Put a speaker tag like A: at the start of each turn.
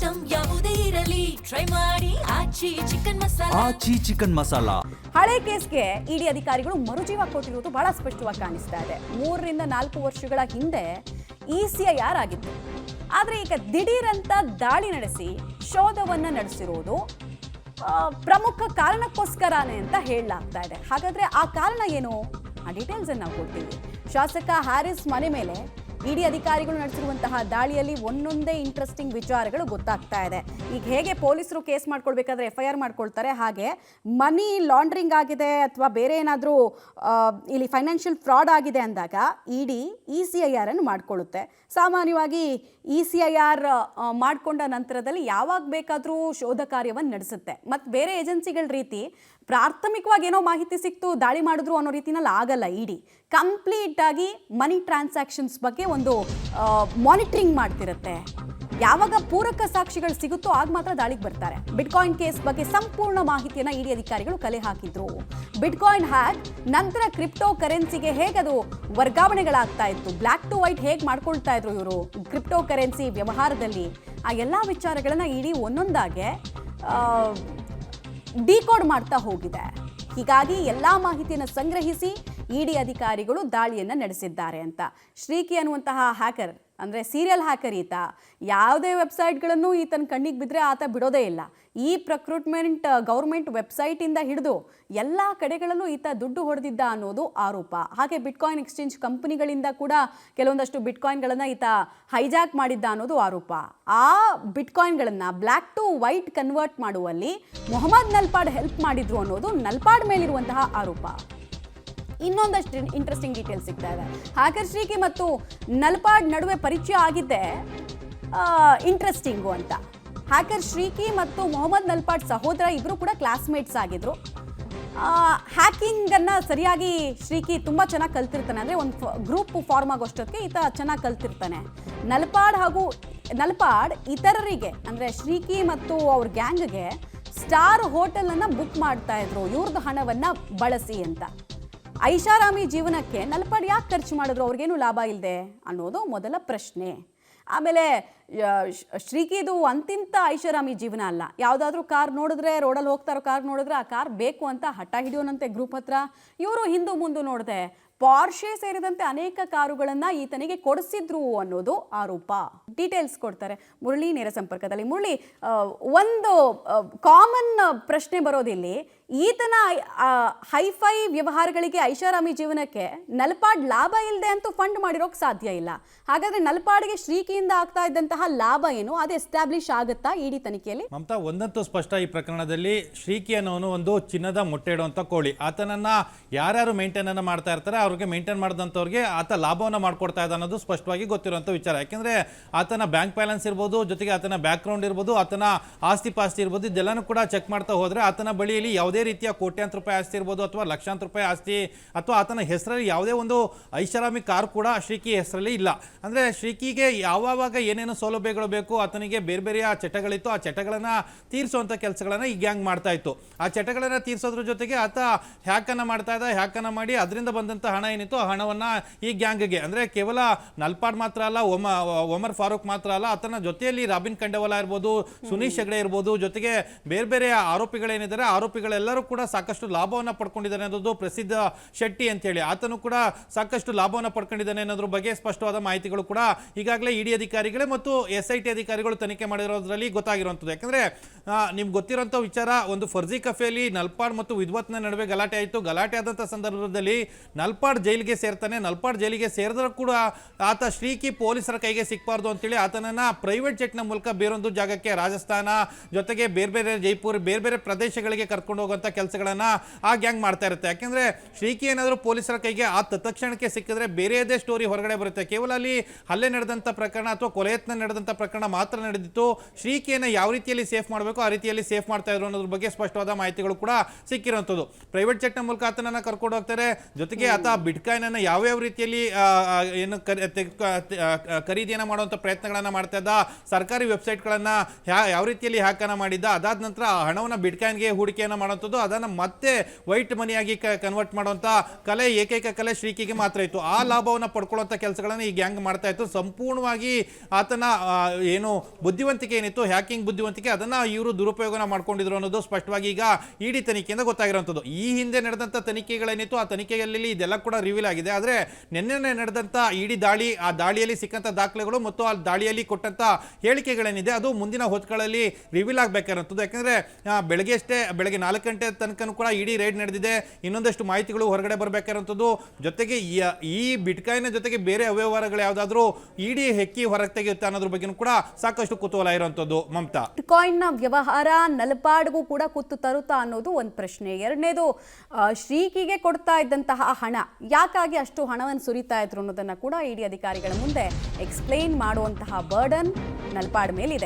A: Item ಯಾವುದೇ ಇರಲಿ try ಮಾಡಿ ಆಚಿ ಚಿಕನ್ ಮಸಾಲಾ.
B: ಹಳೆ ಕೇಸ್ಗೆ ಇಡಿ ಅಧಿಕಾರಿಗಳು ಮರುಜೀವ ಕೊಟ್ಟಿರುವುದು ಬಹಳ ಸ್ಪಷ್ಟವಾಗಿ ಕಾಣಿಸ್ತಾ ಇದೆ. 3 ರಿಂದ 4 ವರ್ಷಗಳ ಹಿಂದೆ ECIR ಆಗಿತ್ತು. ಆದರೆ ಈಗ ದಿಢೀರಂತ ದಾಳಿ ನಡೆಸಿ ಶೋಧವನ್ನ ನಡೆಸಿರುವುದು ಪ್ರಮುಖ ಕಾರಣಕ್ಕೋಸ್ಕರನೇ ಅಂತ ಹೇಳಲಾಗ್ತಾ ಇದೆ. ಹಾಗಾದ್ರೆ ಆ ಕಾರಣ ಏನು? ಆ ಡೀಟೇಲ್ಸ್ ಅನ್ನು ನಾವು ಕೊಡ್ತೀವಿ. ಶಾಸಕ ಹ್ಯಾರಿಸ್ ಮನೆ ಮೇಲೆ ಇಡಿ ಅಧಿಕಾರಿಗಳು ನಡೆಸಿರುವಂತಹ ದಾಳಿಯಲ್ಲಿ ಒಂದೊಂದೇ ಇಂಟ್ರೆಸ್ಟಿಂಗ್ ವಿಚಾರಗಳು ಗೊತ್ತಾಗ್ತಾ ಇದೆ. ಈಗ ಹೇಗೆ ಪೊಲೀಸರು ಕೇಸ್ ಮಾಡ್ಕೊಳ್ಬೇಕಾದ್ರೆ FIR ಮಾಡ್ಕೊಳ್ತಾರೆ, ಹಾಗೆ ಮನಿ ಲಾಂಡ್ರಿಂಗ್ ಆಗಿದೆ ಅಥವಾ ಬೇರೆ ಏನಾದರೂ ಇಲ್ಲಿ ಫೈನಾನ್ಷಿಯಲ್ ಫ್ರಾಡ್ ಆಗಿದೆ ಅಂದಾಗ ಇಡಿ ECIR ಅನ್ನು ಮಾಡ್ಕೊಳ್ಳುತ್ತೆ. ಸಾಮಾನ್ಯವಾಗಿ ECIR ಮಾಡಿಕೊಂಡ ನಂತರದಲ್ಲಿ ಯಾವಾಗ ಬೇಕಾದರೂ ಶೋಧ ಕಾರ್ಯವನ್ನು ನಡೆಸುತ್ತೆ. ಮತ್ತು ಬೇರೆ ಏಜೆನ್ಸಿಗಳ ರೀತಿ ಪ್ರಾಥಮಿಕವಾಗಿ ಏನೋ ಮಾಹಿತಿ ಸಿಕ್ತು ದಾಳಿ ಮಾಡಿದ್ರು ಅನ್ನೋ ರೀತಿನಲ್ಲಿ ಆಗಲ್ಲ. ಇಡಿ ಕಂಪ್ಲೀಟ್ ಆಗಿ ಮನಿ ಟ್ರಾನ್ಸಾಕ್ಷನ್ಸ್ ಬಗ್ಗೆ ಒಂದು ಮಾನಿಟರಿಂಗ್ ಮಾಡ್ತಿರುತ್ತೆ. ಯಾವಾಗ ಪೂರಕ ಸಾಕ್ಷಿಗಳು ಸಿಗುತ್ತೋ ಆಗ ಮಾತ್ರ ದಾಳಿಗೆ ಬರ್ತಾರೆ. ಬಿಟ್ಕಾಯಿನ್ ಕೇಸ್ ಬಗ್ಗೆ ಸಂಪೂರ್ಣ ಮಾಹಿತಿಯನ್ನು ಇಡಿ ಅಧಿಕಾರಿಗಳು ಕಲೆ ಹಾಕಿದ್ರು. ಬಿಟ್ಕಾಯಿನ್ ಹ್ಯಾಕ್ ನಂತರ ಕ್ರಿಪ್ಟೋ ಕರೆನ್ಸಿಗೆ ಹೇಗದು ವರ್ಗಾವಣೆಗಳಾಗ್ತಾ ಇತ್ತು, ಬ್ಲ್ಯಾಕ್ ಟು ವೈಟ್ ಹೇಗೆ ಮಾಡ್ಕೊಳ್ತಾ ಇದ್ರು ಇವರು ಕ್ರಿಪ್ಟೋ ಕರೆನ್ಸಿ ವ್ಯವಹಾರದಲ್ಲಿ, ಆ ಎಲ್ಲ ವಿಚಾರಗಳನ್ನ ಇಡಿ ಒಂದೊಂದಾಗೆ ಡಿಕೋಡ್ ಮಾಡ್ತಾ ಹೋಗಿದೆ. ಹೀಗಾಗಿ ಎಲ್ಲ ಮಾಹಿತಿಯನ್ನು ಸಂಗ್ರಹಿಸಿ ಇಡಿ ಅಧಿಕಾರಿಗಳು ದಾಳಿಯನ್ನು ನಡೆಸಿದ್ದಾರೆ ಅಂತ. ಶ್ರೀಕಿ ಅನ್ನುವಂತಹ ಹ್ಯಾಕರ್ ಅಂದರೆ ಸೀರಿಯಲ್ ಹ್ಯಾಕರ್ ಈತ ಯಾವುದೇ ವೆಬ್ಸೈಟ್ಗಳನ್ನು ಈತನ ಕಣ್ಣಿಗೆ ಬಿದ್ದರೆ ಆತ ಬಿಡೋದೇ ಇಲ್ಲ. ಈ ಪ್ರಕ್ರೂಟ್ಮೆಂಟ್ ಗೌರ್ಮೆಂಟ್ ವೆಬ್ಸೈಟಿಂದ ಹಿಡಿದು ಎಲ್ಲ ಕಡೆಗಳಲ್ಲೂ ಈತ ದುಡ್ಡು ಹೊಡೆದಿದ್ದ ಅನ್ನೋದು ಆರೋಪ. ಹಾಗೆ ಬಿಟ್ಕಾಯಿನ್ ಎಕ್ಸ್ಚೇಂಜ್ ಕಂಪನಿಗಳಿಂದ ಕೂಡ ಕೆಲವೊಂದಷ್ಟು ಬಿಟ್ಕಾಯಿನ್ಗಳನ್ನು ಈತ ಹೈಜಾಕ್ ಮಾಡಿದ್ದ ಅನ್ನೋದು ಆರೋಪ. ಆ ಬಿಟ್ಕಾಯಿನ್ಗಳನ್ನು ಬ್ಲ್ಯಾಕ್ ಟು ವೈಟ್ ಕನ್ವರ್ಟ್ ಮಾಡುವಲ್ಲಿ ಮೊಹಮ್ಮದ್ ನಲ್ಪಾಡ್ ಹೆಲ್ಪ್ ಮಾಡಿದ್ರು ಅನ್ನೋದು ನಲ್ಪಾಡ್ ಮೇಲಿರುವಂತಹ ಆರೋಪ. ಇನ್ನೊಂದಷ್ಟು ಇಂಟ್ರೆಸ್ಟಿಂಗ್ ಡೀಟೇಲ್ಸ್ ಸಿಗ್ತಾ ಇದೆ. ಹ್ಯಾಕರ್ ಶ್ರೀಕಿ ಮತ್ತು ನಲ್ಪಾಡ್ ನಡುವೆ ಪರಿಚಯ ಆಗಿದ್ದೆ ಇಂಟ್ರೆಸ್ಟಿಂಗು ಅಂತ. ಹ್ಯಾಕರ್ ಶ್ರೀಕಿ ಮತ್ತು ಮೊಹಮ್ಮದ್ ನಲ್ಪಾಡ್ ಸಹೋದರ ಇಬ್ಬರು ಕೂಡ ಕ್ಲಾಸ್ಮೇಟ್ಸ್ ಆಗಿದ್ರು. ಹ್ಯಾಕಿಂಗನ್ನು ಸರಿಯಾಗಿ ಶ್ರೀಕಿ ತುಂಬ ಚೆನ್ನಾಗಿ ಕಲ್ತಿರ್ತಾನೆ. ಅಂದರೆ ಒಂದು ಗ್ರೂಪ್ ಫಾರ್ಮ್ ಆಗೋಷ್ಟೊತ್ತಿಗೆ ಈತ ಚೆನ್ನಾಗಿ ಕಲ್ತಿರ್ತಾನೆ. ನಲ್ಪಾಡ್ ಇತರರಿಗೆ ಅಂದರೆ ಶ್ರೀಕಿ ಮತ್ತು ಅವ್ರ ಗ್ಯಾಂಗ್ಗೆ ಸ್ಟಾರ್ ಹೋಟೆಲನ್ನು ಬುಕ್ ಮಾಡ್ತಾ ಇದ್ರು ಇವ್ರದ್ದು ಹಣವನ್ನು ಬಳಸಿ ಅಂತ. ಐಷಾರಾಮಿ ಜೀವನಕ್ಕೆ ನಲ್ಪಾಡ್ ಯಾಕೆ ಖರ್ಚು ಮಾಡಿದ್ರು, ಅವ್ರಿಗೇನು ಲಾಭ ಇಲ್ಲದೆ ಅನ್ನೋದು ಮೊದಲ ಪ್ರಶ್ನೆ. ಆಮೇಲೆ ಶ್ರೀಕಿದು ಅಂತಿಂತ ಐಷಾರಾಮಿ ಜೀವನ ಅಲ್ಲ. ಯಾವುದಾದ್ರೂ ಕಾರ್ ನೋಡಿದ್ರೆ, ರೋಡಲ್ಲಿ ಹೋಗ್ತಾ ಇರೋ ಕಾರ್ ನೋಡಿದ್ರೆ ಆ ಕಾರ್ ಬೇಕು ಅಂತ ಹಠ ಹಿಡಿಯೋನಂತೆ ಗ್ರೂಪ್ ಹತ್ರ. ಇವರು ಹಿಂದು ಮುಂದೆ ನೋಡಿದೆ ಪಾರ್ಷೆ ಸೇರಿದಂತೆ ಅನೇಕ ಕಾರುಗಳನ್ನು ಈತನಿಗೆ ಕೊಡಿಸಿದ್ರು ಅನ್ನೋದು ಆರೋಪ. ಡೀಟೇಲ್ಸ್ ಕೊಡ್ತಾರೆ ಮುರಳಿ ನೇರ ಸಂಪರ್ಕದಲ್ಲಿ. ಮುರಳಿ, ಒಂದು ಕಾಮನ್ ಪ್ರಶ್ನೆ ಬರೋದಿಲ್ಲಿ, ಈತನ ಹೈಫೈ ವ್ಯವಹಾರಗಳಿಗೆ ಐಷಾರಾಮಿ ಜೀವನಕ್ಕೆ ನಲ್ಪಾಡ್ ಲಾಭ ಇಲ್ಲದೆ ಅಂತೂ ಫಂಡ್ ಮಾಡಿರೋಕೆ ಸಾಧ್ಯ ಇಲ್ಲ. ಹಾಗಾದ್ರೆ ನಲ್ಪಾಡ್ಗೆ ಶ್ರೀಕಿಯಿಂದ ಆಗ್ತಾ ಇದ್ದಂತಹ ಲಾಭ ಏನು, ಅದು ಎಸ್ಟಾಬ್ಲಿಷ್ ಆಗುತ್ತಾ ಇಡಿ ತನಿಖೆಯಲ್ಲಿ?
C: ಮಮತಾ, ಒಂದಂತೂ ಸ್ಪಷ್ಟ ಈ ಪ್ರಕರಣದಲ್ಲಿ ಶ್ರೀಕಿ ಅನ್ನೋನು ಒಂದು ಚಿನ್ನದ ಮೊಟ್ಟೆ ಇಡುವಂಥ ಕೋಳಿ. ಆತನನ್ನ ಯಾರ್ಯಾರು ಮೇಂಟೈನ್ ಅನ್ನ ಮಾಡ್ತಾ ಇರ್ತಾರೆ ಅವ್ರಿಗೆ ಮೇಂಟೈನ್ ಮಾಡಿದಂಥವ್ರಿಗೆ ಆತ ಲಾಭವನ್ನು ಮಾಡ್ಕೊಡ್ತಾ ಇದ್ದ ಅನ್ನೋದು ಸ್ಪಷ್ಟವಾಗಿ ಗೊತ್ತಿರುವಂಥ ವಿಚಾರ. ಯಾಕೆಂದ್ರೆ ಆತನ ಬ್ಯಾಂಕ್ ಬ್ಯಾಲೆನ್ಸ್ ಇರ್ಬೋದು, ಜೊತೆಗೆ ಆತನ ಬ್ಯಾಕ್ ಗ್ರೌಂಡ್ ಇರ್ಬೋದು, ಆತನ ಆಸ್ತಿ ಪಾಸ್ತಿ ಇರ್ಬೋದು, ಇದೆಲ್ಲನೂ ಕೂಡ ಚೆಕ್ ಮಾಡ್ತಾ ಹೋದ್ರೆ ಆತನ ಬಳಿಯಲ್ಲಿ ಯಾವುದೇ ರೀತಿಯ ಕೋಟ್ಯಾಂತರ ರೂಪಾಯಿ ಆಸ್ತಿ ಇರ್ಬೋದು ಅಥವಾ ಲಕ್ಷಾಂತರ ರೂಪಾಯಿ ಆಸ್ತಿ ಅಥವಾ ಆತನ ಹೆಸರಲ್ಲಿ ಯಾವುದೇ ಒಂದು ಐಷಾರಾಮಿ ಕಾರ್ ಕೂಡ ಶ್ರೀಕಿ ಹೆಸರಲ್ಲಿ ಇಲ್ಲ. ಅಂದ್ರೆ ಶ್ರೀಕಿಗೆ ಯಾವಾಗ ಏನೇನು ಸೌಲಭ್ಯಗಳು ಬೇಕು, ಆತನಿಗೆ ಬೇರೆ ಬೇರೆಯ ಚಟಗಳಿತ್ತು, ಆ ಚಟಗಳನ್ನ ತೀರಿಸುವಂತ ಕೆಲಸಗಳನ್ನ ಈ ಗ್ಯಾಂಗ್ ಮಾಡ್ತಾ ಇತ್ತು. ಆ ಚಟಗಳನ್ನ ತೀರಿಸೋದ್ರ ಜೊತೆಗೆ ಆತ ಹ್ಯಾಕನ್ನು ಮಾಡ್ತಾ ಇದ್ದ. ಹ್ಯಾಕನ್ನು ಮಾಡಿ ಅದರಿಂದ ಬಂದಂತ ಹಣ ಏನಿತ್ತು ಆ ಹಣವನ್ನ ಈ ಗ್ಯಾಂಗ್ಗೆ, ಅಂದ್ರೆ ಕೇವಲ ನಲ್ಪಾಡ್ ಮಾತ್ರ ಅಲ್ಲ, ಒಮರ್ ಫಾರೂಕ್ ಮಾತ್ರ ಅಲ್ಲ, ಆತನ ಜೊತೆಯಲ್ಲಿ ರಾಬಿನ್ ಖಂಡೇವಾಲಾ ಇರ್ಬೋದು, ಸುನೀಶ್ ಹೆಗ್ಡೆ ಇರ್ಬೋದು, ಜೊತೆಗೆ ಬೇರೆ ಬೇರೆ ಆರೋಪಿಗಳೇನಿದ್ದಾರೆ ಆರೋಪಿಗಳೆಲ್ಲರೂ ಕೂಡ ಸಾಕಷ್ಟು ಲಾಭವನ್ನು ಪಡ್ಕೊಂಡಿದ್ದಾನೆ ಅನ್ನೋದು ಪ್ರಸಿದ್ಧ ಶೆಟ್ಟಿ ಅಂತೇಳಿ ಆತನು ಕೂಡ ಸಾಕಷ್ಟು ಲಾಭವನ್ನು ಪಡ್ಕೊಂಡಿದ್ದಾನೆ ಅನ್ನೋದ್ರ ಬಗ್ಗೆ ಸ್ಪಷ್ಟವಾದ ಮಾಹಿತಿಗಳು ಕೂಡ ಈಗಾಗಲೇ ಇಡಿ ಅಧಿಕಾರಿಗಳೇ ಮತ್ತು SIT ಅಧಿಕಾರಿಗಳು ತನಿಖೆ ಮಾಡಿರೋದ್ರಲ್ಲಿ ಗೊತ್ತಾಗಿರುವಂಥದ್ದು. ಯಾಕಂದ್ರೆ ನಿಮ್ಗೆ ಗೊತ್ತಿರೋಂಥ ವಿಚಾರ, ಒಂದು ಫರ್ಜಿ ಕಫೆಯಲ್ಲಿ ನಲ್ಪಾಡ್ ಮತ್ತು ವಿದ್ವತ್ನ ನಡುವೆ ಗಲಾಟೆ ಆಯಿತು. ಗಲಾಟೆ ಆದಂಥ ಸಂದರ್ಭದಲ್ಲಿ ನಲ್ಪಾಡ್ ಜೈಲಿಗೆ ಸೇರ್ತಾನೆ. ನಲ್ಪಾಡ್ ಜೈಲಿಗೆ ಸೇರಿದ್ರೂ ಕೂಡ ಆತ ಶ್ರೀಕಿ ಪೊಲೀಸರ ಕೈಗೆ ಸಿಕ್ಬಾರ್ದು ಅಂತೇಳಿ ಆತನನ್ನ ಪ್ರೈವೇಟ್ ಜೆಟ್ನ ಮೂಲಕ ಬೇರೊಂದು ಜಾಗಕ್ಕೆ, ರಾಜಸ್ಥಾನ ಜೊತೆಗೆ ಬೇರೆ ಬೇರೆ ಜೈಪುರ್, ಬೇರೆ ಬೇರೆ ಪ್ರದೇಶಗಳಿಗೆ ಕರ್ಕೊಂಡು ಹೋಗುವಂಥ ಕೆಲಸಗಳನ್ನ ಆ ಗ್ಯಾಂಗ್ ಮಾಡ್ತಾ ಇರುತ್ತೆ. ಯಾಕೆಂದ್ರೆ ಶ್ರೀಕಿ ಏನಾದರೂ ಪೊಲೀಸರ ಕೈಗೆ ಆ ತತ್ಕ್ಷಣಕ್ಕೆ ಸಿಕ್ಕಿದ್ರೆ ಬೇರೆಯದೇ ಸ್ಟೋರಿ ಹೊರಗಡೆ ಬರುತ್ತೆ. ಕೇವಲ ಅಲ್ಲಿ ಹಲ್ಲೆ ನಡೆದಂಥ ಪ್ರಕರಣ ಅಥವಾ ಕೊಲೆ ಯತ್ನ ನಡೆದಂಥ ಪ್ರಕರಣ ಮಾತ್ರ ನಡೆದಿತ್ತು. ಶ್ರೀಕಿಯನ್ನು ಯಾವ ರೀತಿಯಲ್ಲಿ ಸೇಫ್ ಮಾಡಬೇಕು ಆ ರೀತಿಯಲ್ಲಿ ಸೇಫ್ ಮಾಡ್ತಾ ಇದ್ರು ಅನ್ನೋದ್ರ ಬಗ್ಗೆ ಸ್ಪಷ್ಟವಾದ ಮಾಹಿತಿಗಳು ಕೂಡ ಸಿಕ್ಕಿರುವಂಥದ್ದು. ಪ್ರೈವೇಟ್ ಜೆಟ್ನ ಮೂಲಕ ಆತನನ್ನ ಕರ್ಕೊಂಡು ಹೋಗ್ತಾರೆ. ಜೊತೆಗೆ ಆತ ಬಿಟ್ಕಾಯಿನ್ ಅನ್ನು ಯಾವ್ಯಾವ ರೀತಿಯಲ್ಲಿ ಏನು ಖರೀದಿಯನ್ನು ಮಾಡುವಂಥ ಪ್ರಯತ್ನಗಳನ್ನು ಮಾಡ್ತಾ ಇದ್ದ, ಸರ್ಕಾರಿ ವೆಬ್ಸೈಟ್ಗಳನ್ನು ಯಾವ ರೀತಿಯಲ್ಲಿ ಹ್ಯಾಕನ್ನು ಮಾಡಿದ್ದ, ಅದಾದ ನಂತರ ಆ ಹಣವನ್ನು ಬಿಟ್ಕಾಯಿನ್ಗೆ ಹೂಡಿಕೆಯನ್ನು ಮಾಡುವಂಥದ್ದು, ಅದನ್ನು ಮತ್ತೆ ವೈಟ್ ಮನಿಯಾಗಿ ಕನ್ವರ್ಟ್ ಮಾಡುವಂಥ ಕಲೆ ಏಕೈಕ ಕಲೆ ಶ್ರೀಕಿಗೆ ಮಾತ್ರ ಇತ್ತು. ಆ ಲಾಭವನ್ನು ಪಡ್ಕೊಳ್ಳುವಂಥ ಕೆಲಸಗಳನ್ನು ಈ ಗ್ಯಾಂಗ್ ಮಾಡ್ತಾ ಇತ್ತು. ಸಂಪೂರ್ಣವಾಗಿ ಆತನ ಏನು ಬುದ್ಧಿವಂತಿಕೆ ಏನಿತ್ತು, ಹ್ಯಾಕಿಂಗ್ ಬುದ್ಧಿವಂತಿಕೆ, ಅದನ್ನು ಇವರು ದುರುಪಯೋಗನ ಮಾಡ್ಕೊಂಡಿದ್ರು ಅನ್ನೋದು ಸ್ಪಷ್ಟವಾಗಿ ಈಗ ಇಡಿ ತನಿಖೆಯಿಂದ ಗೊತ್ತಾಗಿರುವಂಥದ್ದು. ಈ ಹಿಂದೆ ನಡೆದಂಥ ತನಿಖೆಗಳೇನಿತ್ತು ಆ ತನಿಖೆಯಲ್ಲಿ ಇದೆಲ್ಲ ಕೂಡ ರಿವೀಲ್ ಆಗಿದೆ. ಆದರೆ ನಿನ್ನೆ ನಡೆದಂಥ ಇಡಿ ದಾಳಿ, ಆ ದಾಳಿಯಲ್ಲಿ ಸಿಕ್ಕಂಥ ದಾಖಲೆಗಳು ಮತ್ತು ಆ ದಾಳಿಯಲ್ಲಿ ಕೊಟ್ಟಂಥ ಹೇಳಿಕೆಗಳೇನಿದೆ ಅದು ಮುಂದಿನ ಹೊತ್ತುಗಳಲ್ಲಿ ರಿವೀಲ್ ಆಗಬೇಕಾಗಿರುವಂಥದ್ದು. ಯಾಕಂದರೆ ಬೆಳಗ್ಗೆ 4 ಗಂಟೆ ತನಕನೂ ಕೂಡ ಇಡಿ ರೈಡ್ ನಡೆದಿದೆ. ಇನ್ನೊಂದಷ್ಟು ಮಾಹಿತಿಗಳು ಹೊರಗಡೆ ಬರಬೇಕಾಗಿರುವಂಥದ್ದು. ಜೊತೆಗೆ ಈ ಬಿಟ್ಕಾಯಿನ್ ಜೊತೆಗೆ ಬೇರೆ ಅವ್ಯವಹಾರಗಳು ಯಾವುದಾದ್ರೂ ಇಡಿ ಹೆಕ್ಕಿ ಹೊರಗೆ ತೆಗೆಯುತ್ತೆ ಅನ್ನೋದ್ರ ಬಗ್ಗೆ ಕೂಡ ಸಾಕಷ್ಟು ಕುತೂಹಲ ಇರುವಂಥದ್ದು. ಮಮತಾ,
B: ಬಿಟ್ಕಾಯಿನ್ ನ ವ್ಯವಹಾರ ನಲಪಾಡ್ಗೂ ಕೂಡ ಕುತ್ತು ತರುತ್ತಾ ಅನ್ನೋದು ಒಂದು ಪ್ರಶ್ನೆ. ಎರಡನೇದು, ಶ್ರೀಕಿಗೆ ಕೊಡ್ತಾ ಇದ್ದಂತಹ ಹಣ ಯಾಕಾಗಿ ಅಷ್ಟು ಹಣವನ್ನು ಸುರಿತಾ ಇದ್ರು ಅನ್ನೋದನ್ನ ಕೂಡ ಇಡಿ ಅಧಿಕಾರಿಗಳ ಮುಂದೆ ಎಕ್ಸ್ಪ್ಲೈನ್ ಮಾಡುವಂತಹ ಬರ್ಡನ್ ನಲಪಾಡ್ ಮೇಲಿದೆ.